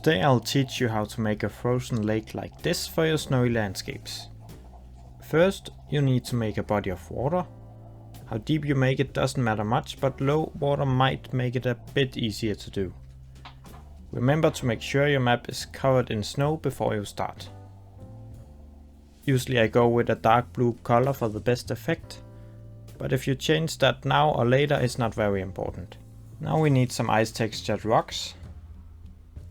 Today I'll teach you how to make a frozen lake like this for your snowy landscapes. First, you need to make a body of water. How deep you make it doesn't matter much, but low water might make it a bit easier to do. Remember to make sure your map is covered in snow before you start. Usually I go with a dark blue color for the best effect, but if you change that now or later it's not very important. Now we need some ice textured rocks.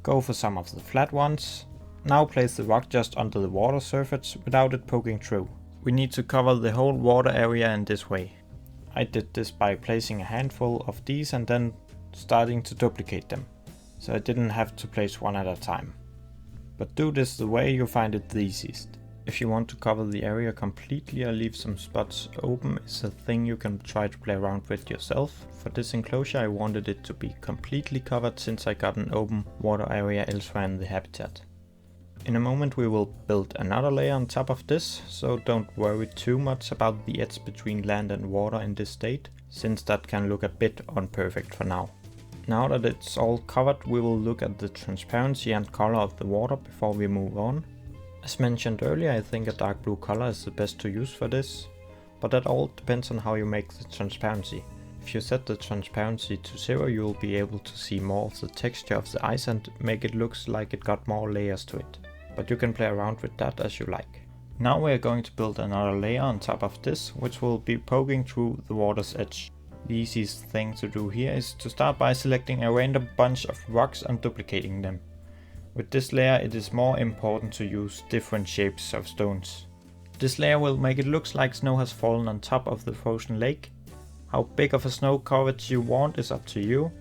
Go for some of the flat ones. Now place the rock just under the water surface without it poking through. We need to cover the whole water area in this way. I did this by placing a handful of these and then starting to duplicate them, so I didn't have to place one at a time. But do this the way you find it the easiest. If you want to cover the area completely or leave some spots open is a thing you can try to play around with yourself. For this enclosure I wanted it to be completely covered since I got an open water area elsewhere in the habitat. In a moment we will build another layer on top of this, so don't worry too much about the edge between land and water in this state, since that can look a bit unperfect for now. Now that it's all covered, we will look at the transparency and color of the water before we move on. As mentioned earlier, I think a dark blue color is the best to use for this, but that all depends on how you make the transparency. If you set the transparency to 0, you will be able to see more of the texture of the ice and make it look like it got more layers to it. But you can play around with that as you like. Now we are going to build another layer on top of this, which will be poking through the water's edge. The easiest thing to do here is to start by selecting a random bunch of rocks and duplicating them. With this layer it is more important to use different shapes of stones. This layer will make it look like snow has fallen on top of the frozen lake. How big of a snow coverage you want is up to you.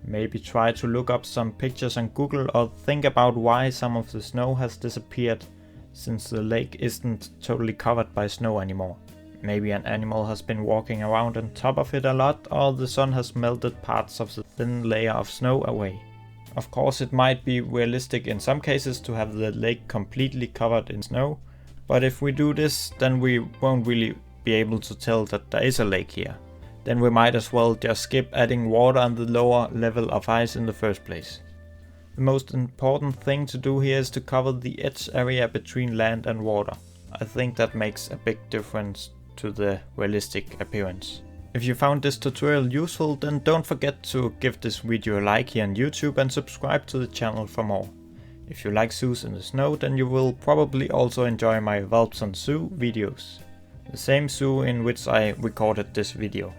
Maybe try to look up some pictures on Google or think about why some of the snow has disappeared, since the lake isn't totally covered by snow anymore. Maybe an animal has been walking around on top of it a lot, or the sun has melted parts of the thin layer of snow away. Of course it might be realistic in some cases to have the lake completely covered in snow, but if we do this then we won't really be able to tell that there is a lake here. Then we might as well just skip adding water on the lower level of ice in the first place. The most important thing to do here is to cover the edge area between land and water. I think that makes a big difference to the realistic appearance. If you found this tutorial useful, then don't forget to give this video a like here on YouTube and subscribe to the channel for more. If you like zoos in the snow, then you will probably also enjoy my Valpson Zoo videos. The same zoo in which I recorded this video.